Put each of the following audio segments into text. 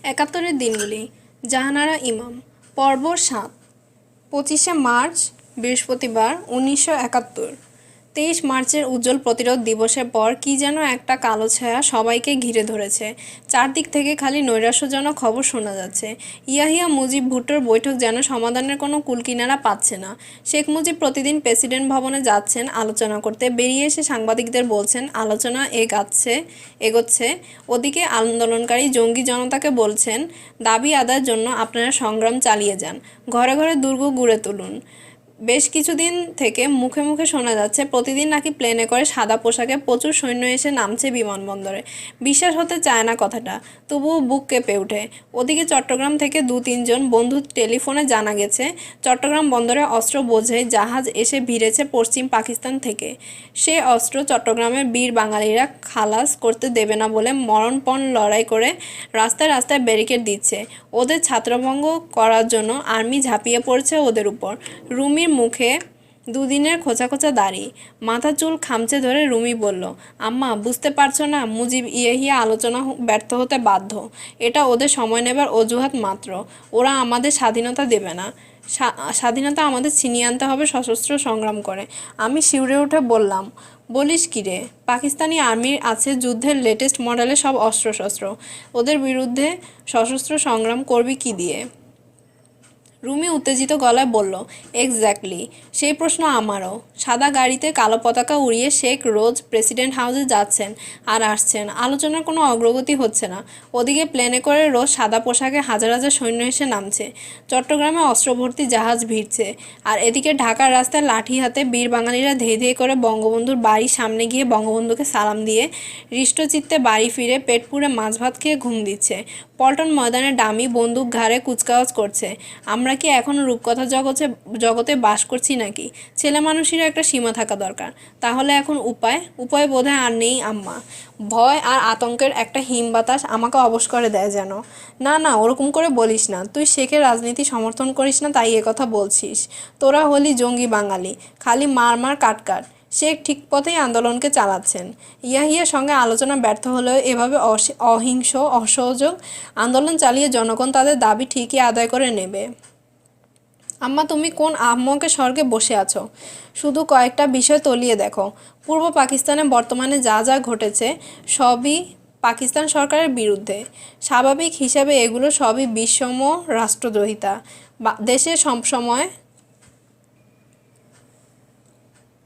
একাত্তরের দিনগুলি। জাহানারা ইমাম। পর্ব ৭। ২৫শে মার্চ, বৃহস্পতিবার, ১৯৭১। ২৩ মার্চের উজ্জ্বল প্রতিরোধ দিবসের পর কি যেন একটা কালো ছায়া সবাইকে ঘিরে ধরেছে। চারদিক থেকে খালি নৈরাশ্যজনক খবর শোনা যাচ্ছে। ইয়াহিয়া মুজিব ভুট্টোর বৈঠক যেন সমাধানের কোনো কুলকিনারা পাচ্ছে না। শেখ মুজিব প্রতিদিন প্রেসিডেন্ট ভবনে যাচ্ছেন আলোচনা করতে, বেরিয়ে এসে সাংবাদিকদের বলছেন আলোচনা এগোচ্ছে। ওদিকে আন্দোলনকারী জঙ্গি জনতাকে বলছেন দাবি আদায়ের জন্য আপনারা সংগ্রাম চালিয়ে যান, ঘরে ঘরে দুর্গ গড়ে তুলুন। বেশ কিছুদিন থেকে মুখে মুখে শোনা যাচ্ছে প্রতিদিন নাকি প্লেনে করে সাদা পোশাকে প্রচুর সৈন্য এসে নামছে বিমানবন্দরে। বিশ্বাস হতে চায় না কথাটা, তবুও বুক কেঁপে ওঠে। ওদিকে চট্টগ্রাম থেকে ২-৩ জন বন্ধুর টেলিফোনে জানা গেছে চট্টগ্রাম বন্দরে অস্ত্র বোঝাই জাহাজ এসে ভিড়েছে পশ্চিম পাকিস্তান থেকে। সে অস্ত্র চট্টগ্রামের বীর বাঙালিরা খালাস করতে দেবে না বলে মরণপণ লড়াই করে রাস্তায় রাস্তায় ব্যারিকেড দিচ্ছে। ওদের ছাত্রভঙ্গ করার জন্য আর্মি ঝাঁপিয়ে পড়ছে ওদের উপর। রুমির মুখে দুদিনের খোঁচা খোঁচা দাড়ি, মাথা চুল খামচে ধরে রুমি বলল, আম্মা বুঝতে পারছো না, মুজিব ইয়াহিয়া আলোচনা ব্যর্থ হতে বাধ্য। এটা ওদের সময় নেবার অজুহাত মাত্র। ওরা আমাদের স্বাধীনতা দেবে না। স্বাধীনতা আমাদের ছিনিয়ে আনতে হবে সশস্ত্র সংগ্রাম করে। আমি শিউরে উঠে বললাম, বলিস কি রে? পাকিস্তানি আর্মির আছে যুদ্ধের লেটেস্ট মডেলের সব অস্ত্রশস্ত্র, ওদের বিরুদ্ধে সশস্ত্র সংগ্রাম করবি কি দিয়ে? রুমি উত্তেজিত গলায় বলল, এক্স্যাক্টলি, সেই প্রশ্ন আমারও। সাদা গাড়িতে কালো পতাকা উড়িয়ে শেখ রোজ প্রেসিডেন্ট হাউসে যাচ্ছেন আর আসছেন, আলোচনার কোনো অগ্রগতি হচ্ছে না। ওদিকে প্লেনে করে রোজ সাদা পোশাকে হাজার হাজার সৈন্য এসে নামছে, চট্টগ্রামে অস্ত্রভর্তি জাহাজ ভিড়ছে, আর এদিকে ঢাকার রাস্তায় লাঠি হাতে বীর বাঙালিরা ধেয়ে ধেয়ে করে বঙ্গবন্ধুর বাড়ির সামনে গিয়ে বঙ্গবন্ধুকে সালাম দিয়ে হৃষ্টচিত্তে বাড়ি ফিরে পেট পুড়ে মাছ ভাত খেয়ে ঘুম দিচ্ছে। পল্টন ময়দানে ডামি বন্দুক ঘাড়ে কুচকাওয়াজ করছে। আমরা কি এখন রূপকথা জগতে বাস করছি নাকি? ছেলে মানুষেরও একটা সীমা থাকা দরকার। তাহলে এখন উপায় বোধহয় আর নেই আম্মা। ভয় আর আতঙ্কের একটা হিম বাতাস আমাকে অবশ করে দেয় যেন। না না, ওরকম করে বলিস না। তুই শেখের রাজনীতি সমর্থন করিস না তাই কথা বলছিস। তোরা হলি জঙ্গি বাঙালি, খালি মার কাট। শেখ ঠিক পথেই আন্দোলনকে চালাচ্ছেন। ইয়াহিয়ার সঙ্গে আলোচনা ব্যর্থ হলেও এভাবে অহিংস অসহযোগ আন্দোলন চালিয়ে জনগণ তাদের দাবি ঠিকই আদায় করে নেবে। আম্মা, তুমি কোন আহম্মকের স্বর্গে বসে আছো? শুধু কয়েকটা বিষয় তলিয়ে দেখো। পূর্ব পাকিস্তানে বর্তমানে যা যা ঘটেছে সবই পাকিস্তান সরকারের বিরুদ্ধে। স্বাভাবিক হিসাবে এগুলো সবই বিষম রাষ্ট্রদ্রোহিতা। দেশে সবসময়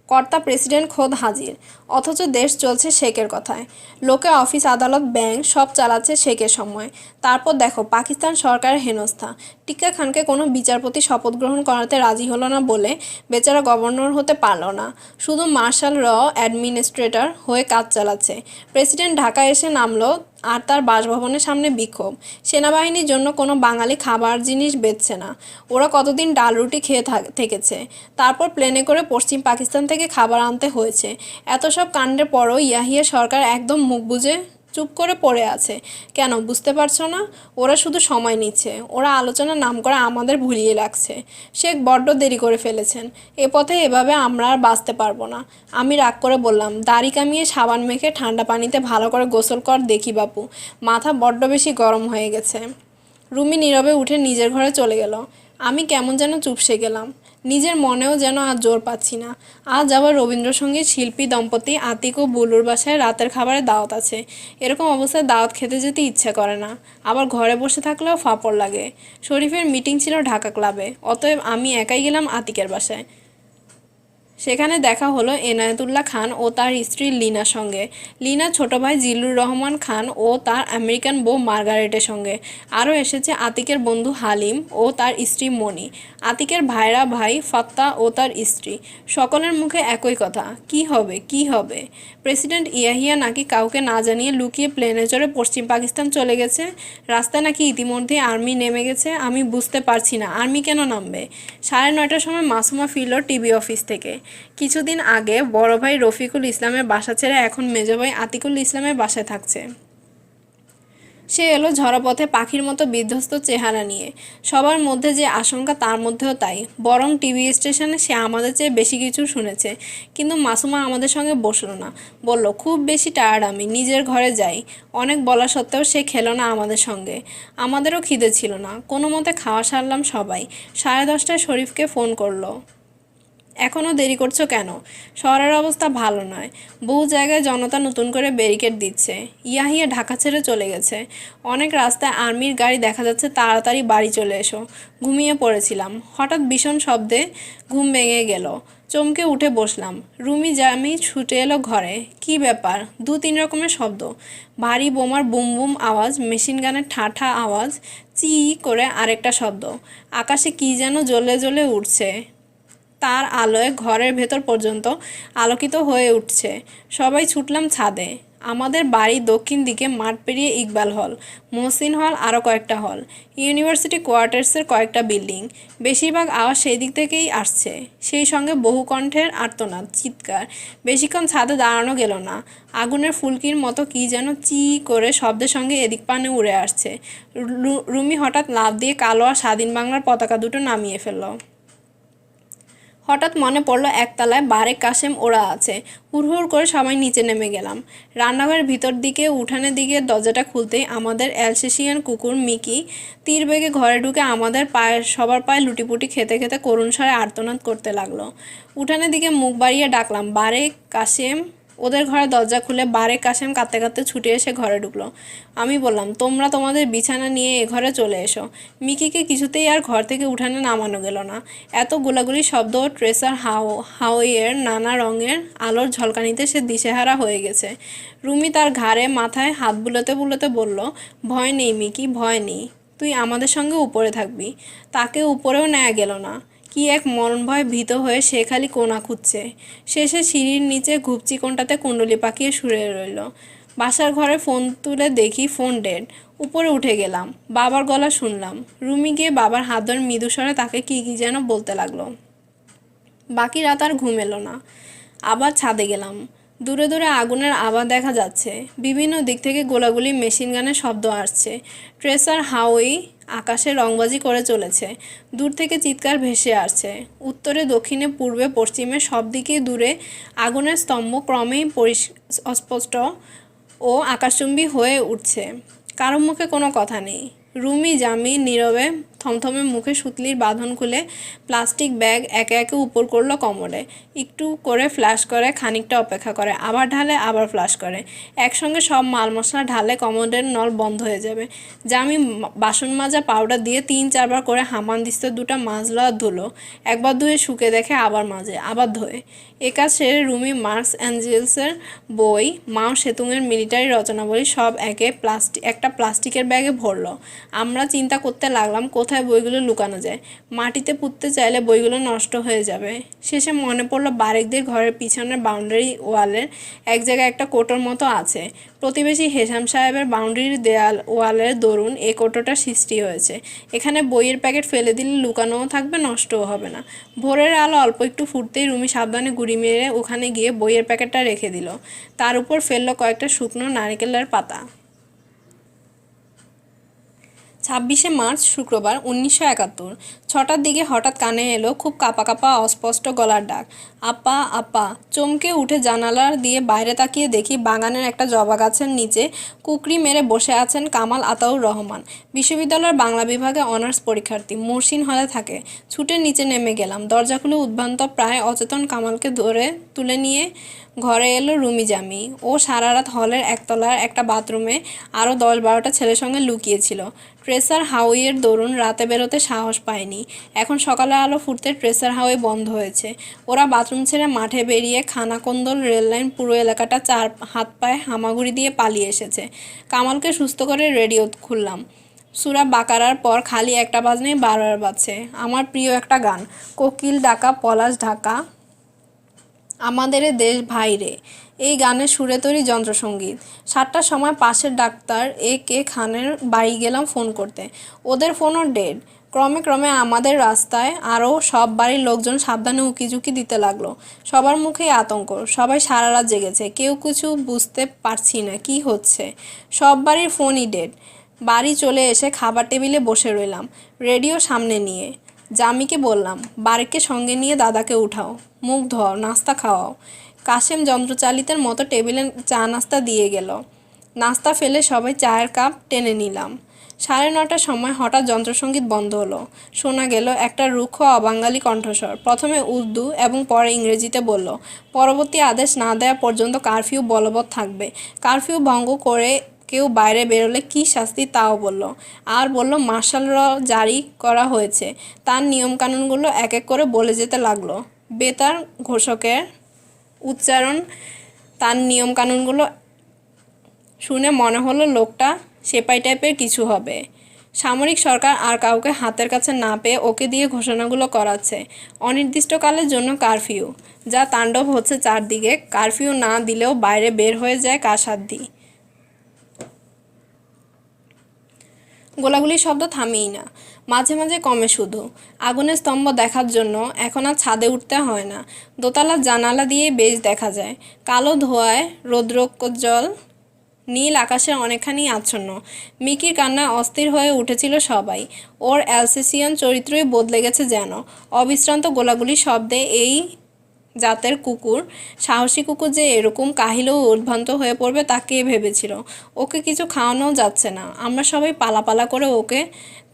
কর্তা প্রেসিডেন্ট খোদ হাজির, অথচ দেশ চলছে শেখের কথায়। লোকে অফিস আদালত ব্যাংক সব চালাচ্ছে শেখের সময়। তারপর দেখো পাকিস্তান সরকারের হেনস্থা। টিক্কা খানকে কোনো বিচারপতি শপথ গ্রহণ করাতে রাজি হলো না বলে বেচারা গভর্নর হতে পারল না, শুধু মার্শাল র অ্যাডমিনিস্ট্রেটর হয়ে কাজ চালাচ্ছে। প্রেসিডেন্ট ঢাকা এসে নামলো আর তার বাসভবনের সামনে বিক্ষোভ। সেনাবাহিনীর জন্য কোনো বাঙালি খাবার জিনিস বেচছে না। ওরা কতদিন ডাল রুটি খেয়ে থেকেছে, তারপর প্লেনে করে পশ্চিম পাকিস্তান থেকে খাবার আনতে হয়েছে। এত সব কাণ্ডের পরও ইয়াহিয়া সরকার একদম মুখ বুজে চুপ করে পড়ে আছে। কেন বুঝতে পারছো না? ওরা শুধু সময় নিচ্ছে। ওরা আলোচনার নাম করে আমাদের ভুলিয়ে রাখছে। শেখ বড্ড দেরি করে ফেলেছেন। এ পথে এভাবে আমরা আর বাঁচতে পারবো না। আমি রাগ করে বললাম, দাড়ি কামিয়ে সাবান মেখে ঠান্ডা পানিতে ভালো করে গোসল কর দেখি বাপু, মাথা বড্ড বেশি গরম হয়ে গেছে। রুমি নীরবে উঠে নিজের ঘরে চলে গেল। আমি কেমন যেন চুপসে গেলাম। নিজের মনেও যেন আর জোর পাচ্ছি না। আজ আবার রবীন্দ্রসঙ্গীত শিল্পী দম্পতি আতিক ও বুলুর বাসায় রাতের খাবারের দাওয়াত আছে। এরকম অবস্থায় দাওয়াত খেতে যেতে ইচ্ছে করে না, আবার ঘরে বসে থাকলেও ফাঁপড় লাগে। শরীফের মিটিং ছিল ঢাকা ক্লাবে, অতএব আমি একাই গেলাম আতিকের বাসায়। সেখানে দেখা হলো এনায়েতুল্লাহ খান ও তার স্ত্রী লিনার সঙ্গে, লিনার ছোট ভাই জিল্লুর রহমান খান ও তার আমেরিকান বউ মার্গারেটের সঙ্গে। আরও এসেছে আতিকের বন্ধু হালিম ও তার স্ত্রী মণি, আতিকের ভাইরা ভাই ফাত্তা ও তার স্ত্রী। সকলের মুখে একই কথা, কি হবে? প্রেসিডেন্ট ইয়াহিয়া নাকি কাউকে না জানিয়ে লুকিয়ে প্লেনে চড়ে পশ্চিম পাকিস্তান চলে গেছে। রাস্তায় নাকি ইতিমধ্যেই আর্মি নেমে গেছে। আমি বুঝতে পারছি না আর্মি কেন নামবে। 9:30টার সময় মাসুমা ফিরল টিবি অফিস থেকে। কিছুদিন আগে বড় ভাই রফিকুল ইসলামের বাসা ছেড়ে এখন মেজ ভাই আতিকুল ইসলামের বাসায় থাকছে। সে এলো ঝড়পথে পাখির মতো বিধ্বস্ত চেহারা নিয়ে। সবার মধ্যে যে আশঙ্কা তার মধ্যেও তাই। বরং টিভি স্টেশনে সে আমাদের চেয়ে বেশি কিছু শুনেছে। কিন্তু মাসুমা আমাদের সঙ্গে বসলো না, বলল, খুব বেশি টায়ার্ড আমি, নিজের ঘরে যাই। অনেক বলা সত্ত্বেও সে খেলো না আমাদের সঙ্গে। আমাদেরও খিদে ছিল না, কোনো মতে খাওয়া সারলাম সবাই। 10:30টায় শরীফকে ফোন করলো। এখনও দেরি করছো কেন? শহরের অবস্থা ভালো নয়, বহু জায়গায় জনতা নতুন করে ব্যারিকেড দিচ্ছে। ইয়াহিয়া ঢাকা ছেড়ে চলে গেছে। অনেক রাস্তায় আর্মির গাড়ি দেখা যাচ্ছে। তাড়াতাড়ি বাড়ি চলে এসো। ঘুমিয়ে পড়েছিলাম, হঠাৎ ভীষণ শব্দে ঘুম ভেঙে গেল। চমকে উঠে বসলাম। রুমি জামি ছুটে এলো ঘরে। কি ব্যাপার? 2-3 রকমের শব্দ, ভারী বোমার বুম বুম আওয়াজ, মেশিন গানের ঠাঠা আওয়াজ, চি করে আরেকটা শব্দ। আকাশে কি যেন জ্বলে জ্বলে উঠছে। তার আলোয় ঘরের ভেতর পর্যন্ত আলোকিত হয়ে উঠছে। সবাই ছুটলাম ছাদে। আমাদের বাড়ির দক্ষিণ দিকে মাঠ পেরিয়ে ইকবাল হল, মহসিন হল, আরও কয়েকটা হল, ইউনিভার্সিটি কোয়ার্টার্সের কয়েকটা বিল্ডিং। বেশিরভাগ আওয়াজ সেই দিক থেকেই আসছে। সেই সঙ্গে বহু কণ্ঠের আর্তনাদ, চিৎকার। বেশিক্ষণ ছাদে দাঁড়ানো গেল না। আগুনের ফুলকির মতো কী যেন চি করে শব্দের সঙ্গে এদিক পানে উড়ে আসছে। রুমি হঠাৎ লাফ দিয়ে কালো আর স্বাধীন বাংলার পতাকা দুটো নামিয়ে ফেলল। হঠাৎ মনে পড়ল একতলায় বারেক কাশেম ওরা আছে। হুড়হুড় করে সবাই নিচে নেমে গেলাম। রান্নাঘরের ভিতর দিকে উঠানের দিকে দরজাটা খুলতেই আমাদের অ্যালসেশিয়ান কুকুর মিকি তীর বেগে ঘরে ঢুকে আমাদের সবার পায়ে লুটিপুটি খেতে খেতে করুণ স্বরে আর্তনাদ করতে লাগলো। উঠানের দিকে মুখ বাড়িয়ে ডাকলাম, বারেক কাশেম। ওদের ঘরে দরজা খুলে বারেক কাশেম কাঁদতে কাঁদতে ছুটে এসে ঘরে ঢুকলো। আমি বললাম, তোমরা তোমাদের বিছানা নিয়ে এ ঘরে চলে এসো। মিকিকে কিছুতেই আর ঘর থেকে উঠানে নামানো গেল না। এত গোলাগুলি শব্দ ও ট্রেসার হাওয়ের নানা রঙের আলোর ঝলকানিতে সে দিশেহারা হয়ে গেছে। রুমি তার ঘাড়ে মাথায় হাত বুলোতে বুলোতে বলল, ভয় নেই মিকি, ভয় নেই। তুই আমাদের সঙ্গে উপরে থাকবি। তাকে উপরেও নেওয়া গেল না। কি এক মরণ ভয় ভীত হয়ে সে খালি কোণা খুঁজছে। শেষে সিঁড়ির নিচে ঘুপচি কোণটাতে কুণ্ডলি পাকিয়ে শুয়ে রইল। বাসার ঘরে ফোন তুলে দেখি ফোন ডেড। উপরে উঠে গেলাম, বাবার গলা শুনলাম। রুমি গিয়ে বাবার হাত ধরে মৃদু স্বরে তাকে কী কী যেন বলতে লাগলো। বাকি রাত আর ঘুম এলো না। আবার ছাদে গেলাম। দূরে দূরে আগুনের আভা দেখা যাচ্ছে। বিভিন্ন দিক থেকে গোলাগুলি, মেশিন গানের শব্দ আসছে। ট্রেসার হাওয়ি আকাশে রংবাজি করে চলেছে। দূর থেকে চিৎকার ভেসে আসছে। উত্তরে, দক্ষিণে, পূর্বে, পশ্চিমে সব দিকেই দূরে আগুনের স্তম্ভ ক্রমেই অস্পষ্ট ও আকাশচুম্বী হয়ে উঠছে। কারো মুখে কোনো কথা নেই। রুমি জামি নীরবে থমথমে মুখে সুতলির বাঁধন খুলে প্লাস্টিক ব্যাগ একে একে উপর করলো কোমরে। একটু করে ফ্ল্যাশ করে, খানিকটা অপেক্ষা করে, আবার ঢালে, আবার ফ্ল্যাশ করে। একসঙ্গে সব মাল মশলা ঢালে কমোডের নল বন্ধ হয়ে যাবে। জামি বাসন মাজা পাউডার দিয়ে 3-4 বার করে হামান দিস্তে দুটা মাজলো আর ধুলো। একবার ধুয়ে শুকে দেখে, আবার মাজে, আবার ধোয়ে। এ কাজ সেরে রুমি মার্কস অ্যাঞ্জেলসের বই, মাও সেতুংয়ের মিলিটারি রচনাবলী সব একটা প্লাস্টিকের ব্যাগে ভরলো। আমরা চিন্তা করতে লাগলাম কোথায় বইগুলো লুকানো যায়। মাটিতে পুঁততে চাইলে বইগুলো নষ্ট হয়ে যাবে। শেষে মনে পড়লো বারেকদের ঘরের পিছনের বাউন্ডারি ওয়ালের এক জায়গায় একটা কোটোর মতো আছে। প্রতিবেশী হেসাম সাহেবের বাউন্ডারির ওয়ালের দরুন এ কোটোটা সৃষ্টি হয়েছে। এখানে বইয়ের প্যাকেট ফেলে দিলে লুকানোও থাকবে, নষ্টও হবে না। ভোরের আলো অল্প একটু ফুটতেই রুমি সাবধানে গুড়ি মেরে ওখানে গিয়ে বইয়ের প্যাকেটটা রেখে দিল। তার উপর ফেললো কয়েকটা শুকনো নারকেলের পাতা। 26শে মার্চ, শুক্রবার, 1971। 6টার দিকে হঠাৎ কানে এলো খুব কাঁপা কাঁপা অস্পষ্ট গলার ডাক, আপা আপা। চমকে উঠে জানালা দিয়ে বাইরে তাকিয়ে দেখি বাগানের একটা জবা গাছের নিচে কুকরি মেরে বসে আছেন কামাল আতাউর রহমান। বিশ্ববিদ্যালয়ের বাংলা বিভাগে অনার্স পরীক্ষার্থী, মহসিন হলে থাকে। ছুটে নিচে নেমে গেলাম। দরজা খুলে উদ্ভ্রান্ত প্রায় অচেতন কামালকে তুলে নিয়ে ঘরে এলো রুমি জামি। ও সারা রাত হলের একতলার একটা বাথরুমে আরও 10-12টা ছেলের সঙ্গে লুকিয়েছিল। ট্রেসার হাওয়ের দরুন রাতে বেরোতে সাহস পায়নি। এখন সকালে আলো ফুটতে ট্রেসার হাওয়ে বন্ধ হয়েছে। ওরা বাথরুম ছেড়ে মাঠে বেরিয়ে খানাকন্দল, রেললাইন, পুরো এলাকাটা চার হাত পায়ে হামাগুড়ি দিয়ে পালিয়ে এসেছে। কামালকে সুস্থ করে রেডিও খুললাম। সূরা বাকারার পর খালি একটা বাজনেই 12 বাজছে। আমার প্রিয় একটা গান, কোকিল ডাকা পলাশ ঢাকা আমাদের দেশ ভাই রে, এই গানের সুরে তৈরি যন্ত্রসঙ্গীত। 7টার সময় পাশের ডাক্তার কে খানের বাড়ি গেলাম ফোন করতে। ওদের ফোনও ডেড। ক্রমে ক্রমে আমাদের রাস্তায় আরও সব বাড়ির লোকজন সাবধানে উকিঝুঁকি দিতে লাগলো। সবার মুখেই আতঙ্ক। সবাই সারা রাত জেগেছে। কেউ কিছু বুঝতে পারছি না কি হচ্ছে। সব বাড়ির ফোনই ডেড। বাড়ি চলে এসে খাবার টেবিলে বসে রইলাম, রেডিও সামনে নিয়ে। জামিকে বললাম, বারেককে সঙ্গে নিয়ে দাদাকে উঠাও, মুখ ধোয়াও, নাস্তা খাওয়াও। কাশেম যন্ত্রচালিতের মতো টেবিলে চা নাস্তা দিয়ে গেল। নাস্তা ফেলে সবাই চায়ের কাপ টেনে নিলাম। 9:30টার সময় হঠাৎ যন্ত্রসঙ্গীত বন্ধ হলো। শোনা গেল একটা রুক্ষ অবাঙালি কণ্ঠস্বর। প্রথমে উর্দু এবং পরে ইংরেজিতে বলল, পরবর্তী আদেশ না দেওয়া পর্যন্ত কারফিউ বলবৎ থাকবে। কারফিউ ভঙ্গ করে কেউ বাইরে বেরোলে কী শাস্তি তাও বলল। আর বলল মার্শাল র জারি করা হয়েছে। তার নিয়মকানুনগুলো এক এক করে বলে যেতে লাগলো। বেতার ঘোষকের উচ্চারণ তার নিয়মকানুনগুলো শুনে মনে হলো লোকটা সেপাই টাইপের কিছু হবে। সামরিক সরকার আর কাউকে হাতের কাছে না পেয়ে ওকে দিয়ে ঘোষণাগুলো করাচ্ছে। অনির্দিষ্টকালের জন্য কারফিউ, যা তাণ্ডব হচ্ছে চারদিকে। কারফিউ না দিলেও বাইরে বের হয়ে যায় কারসাধ্যি। গোলাগুলির শব্দ থামেই না, মাঝে মাঝে কমে শুধু। আগুনের স্তম্ভ দেখার জন্য এখন আর ছাদে উঠতে হয় না, দোতলার জানালা দিয়েই বেশ দেখা যায়। কালো ধোঁয়ায় রৌদ্রোজ্জ্বল নীল আকাশের অনেকখানি আচ্ছন্ন। মিকির কান্নায় অস্থির হয়ে উঠেছিল সবাই। ওর অ্যালসেসিয়ান চরিত্রই বদলে গেছে যেন। অবিশ্রান্ত গোলাগুলির শব্দে এই জাতের কুকুর, সাহসী কুকুর যে এরকম কাহিল ও উদ্ভ্রান্ত হয়ে পড়বে তা কে ভেবেছিল। ওকে কিছু খাওয়ানোও যাচ্ছে না। আমরা সবাই পালাপালা করে ওকে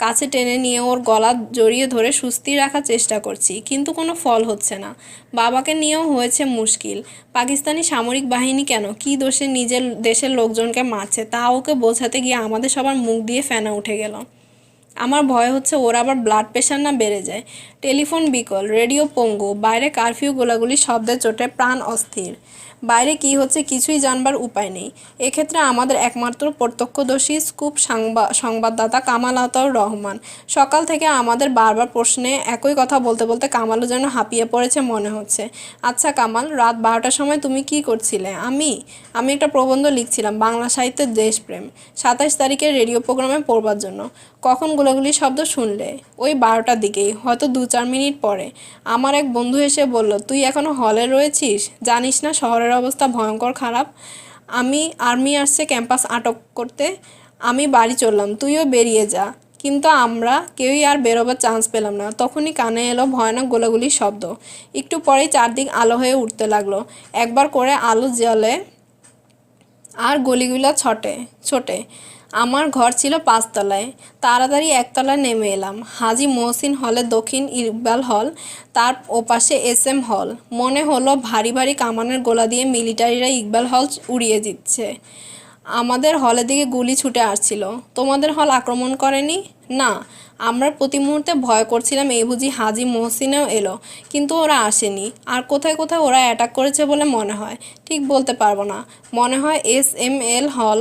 কাছে টেনে নিয়ে ওর গলা জড়িয়ে ধরে সুস্থির রাখার চেষ্টা করছি, কিন্তু কোনো ফল হচ্ছে না। বাবাকে নিয়েও হয়েছে মুশকিল। পাকিস্তানি সামরিক বাহিনী কেন, কী দোষে নিজের দেশের লোকজনকে মারছে তা ওকে বোঝাতে গিয়ে আমাদের সবার মুখ দিয়ে ফেনা উঠে গেল। আমার ভয় হচ্ছে ওর আবার ব্লাড প্রেশার না বেড়ে যায়। টেলিফোন বিকল, রেডিও পঙ্গু, বাইরে কারফিউ গোলাগুলির শব্দে চোটে প্রাণ অস্থির। বাইরে কি হচ্ছে কিছুই জানবার উপায় নেই। এক্ষেত্রে আমাদের একমাত্র প্রত্যক্ষদর্শী স্কুপ সংবাদদাতা কামাল আতাউর রহমান। সকাল থেকে আমাদের বারবার প্রশ্নে একই কথা বলতে বলতে কামালও যেন হাঁপিয়ে পড়েছে মনে হচ্ছে। আচ্ছা কামাল, রাত 12টার সময় তুমি কি করছিলে? আমি একটা প্রবন্ধ লিখছিলাম, বাংলা সাহিত্যের দেশপ্রেম, 27 তারিখের রেডিও প্রোগ্রামে পড়বার জন্য। কখন গোলাগুলির শব্দ শুনলে? ওই 12টার দিকেই, হয়তো 2-4 মিনিট পরে। আমার এক বন্ধু এসে বলল, তুই এখনও হলে রয়েছিস? জানিস না শহরের অবস্থা ভয়ঙ্কর খারাপ। আর্মি আসছে ক্যাম্পাস আটক করতে। আমি বাড়ি চললাম, তুইও বেরিয়ে যা। কিন্তু আমরা কেউই আর বেরোবার চান্স পেলাম না। তখনই কানে এলো ভয়ানক গোলাগুলির শব্দ। একটু পরেই চারদিক আলো হয়ে উঠতে লাগলো। একবার করে আলো জ্বলে আর গলিগুলো ছোটে। আমার ঘর ছিল 5 তলায়। তাড়াতাড়ি 1 তলায় নেমে এলাম। হাজী মহসিন হলের দক্ষিণ ইকবাল হল, তার ওপাশে SM হল। মনে হলো ভারী ভারী কামানের গোলা দিয়ে মিলিটারিরা ইকবাল হল উড়িয়ে দিচ্ছে। আমাদের হলের দিকে গুলি ছুটে আসছিল। তোমাদের হল আক্রমণ করেনি? না। আমরা প্রতি মুহূর্তে ভয় করছিলাম এই বুঝি হাজী মহসিনেও এলো, কিন্তু ওরা আসেনি। আর কোথায় কোথায় ওরা অ্যাটাক করেছে বলে মনে হয়, ঠিক বলতে পারবো না। মনে হয় SML হল,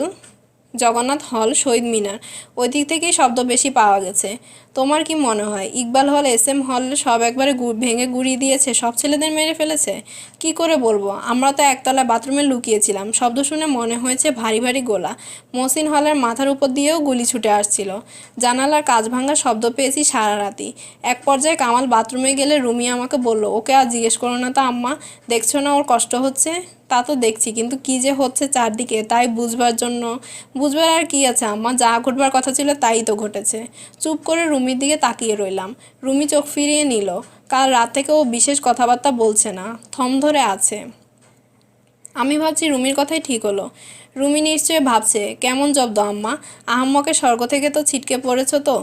জগন্নাথ হল, শহীদ মিনার, ওই দিক থেকেই শব্দ বেশি পাওয়া গেছে। তোমার কি মনে হয় ইকবাল হল, SM হল সব একবারে ভেঙে গুঁড়িয়ে দিয়েছে, সব ছেলেদের মেরে ফেলেছে? কি করে বলবো, আমরা তো একতলায় বাথরুমে লুকিয়েছিলাম। শব্দ শুনে মনে হয়েছে ভারী ভারী গোলা। মহসিন হলের মাথার উপর দিয়েও গুলি ছুটে আসছিল। জানালার কাঁচ ভাঙার শব্দ পেয়েছি সারা রাতি। এক পর্যায়ে কামাল বাথরুমে গেলে রুমি আমাকে বলল, ওকে আর জিজ্ঞেস করো না তো আম্মা, দেখছো না ওর কষ্ট হচ্ছে? তা তো দেখছি, কিন্তু কী যে হচ্ছে চারদিকে তাই বুঝবার আর কি আছে আম্মা, যা ঘটবার কথা ছিল তাই তো ঘটেছে। চুপ করে রুমির দিকে তাকিয়ে রইলাম। রুমি চোখ ফিরিয়ে নিল। কাল রাত থেকে ও বিশেষ কথাবার্তা বলছে না, থম ধরে আছে। আমি ভাবছি রুমির কথাই ঠিক হলো। রুমি নিশ্চয়ই ভাবছে, কেমন জব্দ আম্মা, আহাম্মকে স্বর্গ থেকে তো ছিটকে পড়েছ তো।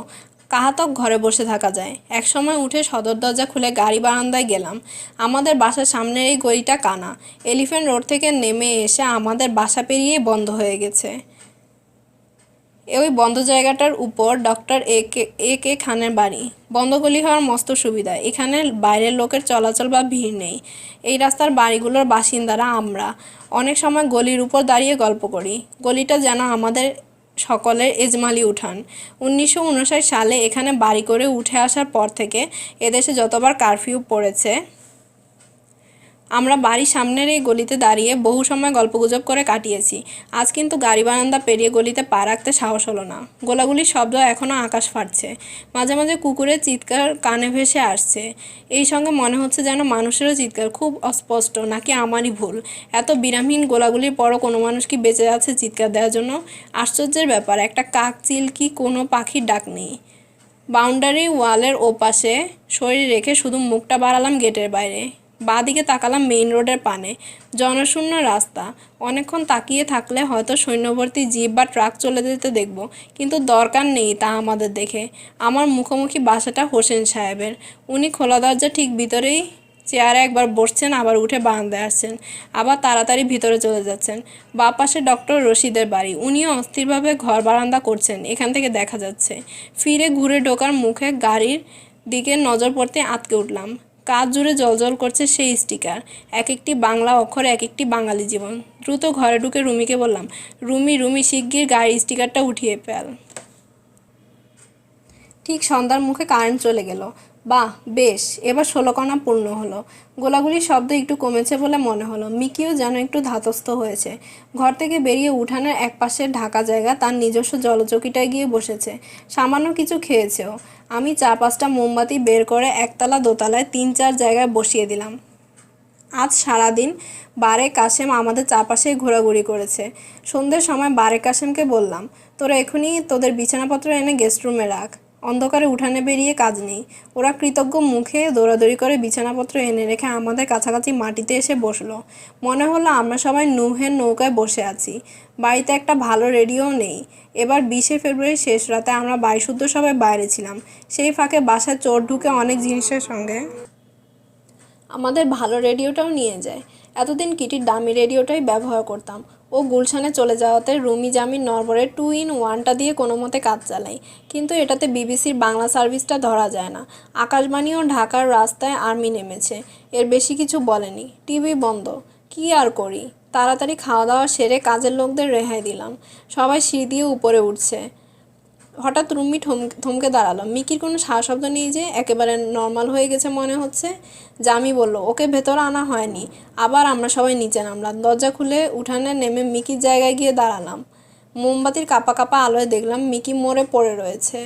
কাহাতক ঘরে বসে থাকা যায়। এক সময় উঠে সদর দরজা খুলে গাড়ি বারান্দায় গেলাম। আমাদের বাসার সামনের এই গলিটা কানা। এলিফ্যান্ট রোড থেকে নেমে এসে আমাদের বাসা পেরিয়ে বন্ধ হয়ে গেছে। ওই বন্ধ জায়গাটার উপর ডক্টর এ কে খানের বাড়ি। বন্ধ গলি হওয়ার মস্ত সুবিধা, এখানে বাইরের লোকের চলাচল বা ভিড় নেই। এই রাস্তার বাড়িগুলোর বাসিন্দারা আমরা। অনেক সময় গলির উপর দাঁড়িয়ে গল্প করি। গলিটা যেন আমাদের সকলের এজমালি উঠান। 1959 সালে এখানে বাড়ি করে উঠে আসার পর থেকে এদেশে যতবার কারফিউ পড়েছে আমরা বাড়ির সামনের এই গলিতে দাঁড়িয়ে বহু সময় গল্পগুজব করে কাটিয়েছি। আজ কিন্তু গাড়ি বারান্দা পেরিয়ে গলিতে পা রাখতে সাহস হলো না। গোলাগুলির শব্দ এখনও আকাশ ফাটছে। মাঝে মাঝে কুকুরের চিৎকার কানে ভেসে আসছে। এই সঙ্গে মনে হচ্ছে যেন মানুষেরও চিৎকার খুব অস্পষ্ট, নাকি আমারই ভুল। এত বিরামহীন গোলাগুলির পরও কোনো মানুষ কি বেঁচে আছে চিৎকার দেওয়ার জন্য? আশ্চর্যের ব্যাপার, একটা কাক চিলকি কোনো পাখির ডাক নেই। বাউন্ডারি ওয়ালের ওপাশে শরীর রেখে শুধু মুখটা বাড়ালাম গেটের বাইরে। বাঁ দিকে তাকালাম মেইন রোডের পানে, জনশূন্য রাস্তা। অনেকক্ষণ তাকিয়ে থাকলে হয়তো সৈন্যভর্তি জিপ বা ট্রাক চলে যেতে দেখব, কিন্তু দরকার নেই তা আমাদের দেখে। আমার মুখোমুখি বাসাটা হোসেন সাহেবের। উনি খোলা দরজা ঠিক ভিতরেই চেয়ারে একবার বসছেন, আবার উঠে বারান্দায় আসছেন, আবার তাড়াতাড়ি ভিতরে চলে যাচ্ছেন। বাঁ পাশে ডক্টর রশিদের বাড়ি। উনিও অস্থিরভাবে ঘর বারান্দা করছেন, এখান থেকে দেখা যাচ্ছে। ফিরে ঘুরে ঢোকার মুখে গাড়ির দিকে নজর পড়তে আটকে উঠলাম। কাজ জুড়ে জ্বলজ্বল করছে সেই স্টিকার, এক একটি বাংলা অক্ষর, এক একটি বাঙালি জীবন। দ্রুত ঘরে ঢুকে রুমিকে বললাম, রুমি শিগগির গাড়ির স্টিকারটা উঠিয়ে ফেল। ঠিক সন্ধ্যার মুখে কারেন্ট চলে গেল। বাহ, বেশ, এবার 16 কণা পূর্ণ হলো। গোলাগুলির শব্দ একটু কমেছে বলে মনে হলো। মিকিও যেন একটু ধাতস্থ হয়েছে। ঘর থেকে বেরিয়ে উঠানের এক পাশে ঢাকা জায়গা তার নিজস্ব জলচকিটায় গিয়ে বসেছে। সামান্য কিছু খেয়েছেও। আমি 4-5টা মোমবাতি বের করে একতলা দোতলায় 3-4 জায়গায় বসিয়ে দিলাম। আজ সারাদিন বারে কাশেম আমাদের চারপাশেই ঘোরাঘুরি করেছে। সন্ধ্যের সময় বারে কাশেমকে বললাম, তোরা এখনই তোদের বিছানাপত্র এনে গেস্ট রুমে রাখ। অন্ধকারে উঠানে বেরিয়ে কাজ নেই। ওরা কৃতজ্ঞ মুখে দৌড়াদৌড়ি করে বিছানাপত্র এনে রেখে আমাদের কাছাকাছি মাটিতে এসে বসলো। মনে হলো আমরা সবাই নুহের নৌকায় বসে আছি। বাড়িতে একটা ভালো রেডিও নেই। এবার 20শে ফেব্রুয়ারি শেষ রাতে আমরা বাড়িশুদ্ধ সবাই বাইরে ছিলাম। সেই ফাঁকে বাসায় চোর ঢুকে অনেক জিনিসের সঙ্গে আমাদের ভালো রেডিওটাও নিয়ে যায়। এতদিন কিটির দামি রেডিওটাই ব্যবহার করতাম। ও গুলশানে চলে যাওয়াতে রুমি জামির নরবরের 2-in-1টা দিয়ে কোনো মতে কাজ চালাই, কিন্তু এটাতে বিবিসির বাংলা সার্ভিসটা ধরা যায় না। আকাশবাণীও ঢাকার রাস্তায় আর্মি নেমেছে, এর বেশি কিছু বলেনি। টিভি বন্ধ। কী আর করি? তাড়াতাড়ি খাওয়া দাওয়া সেরে কাজের লোকদের রেহাই দিলাম। সবাই সিঁড়ি দিয়ে উপরে উঠছে। হঠাৎ রুমি থমকে দাঁড়ালো। মিকির কোনো সাড়াশব্দ নেই যে, একেবারে নর্মাল হয়ে গেছে মনে হচ্ছে। জামি বলল, ওকে ভেতরে আনা হয়নি। আবার আমরা সবাই নিচে নামলাম। দরজা খুলে উঠানে নেমে মিকির জায়গায় গিয়ে দাঁড়ালাম। মোমবাতির কাপা কাপা আলোয় দেখলাম মিকি মরে পড়ে রয়েছে।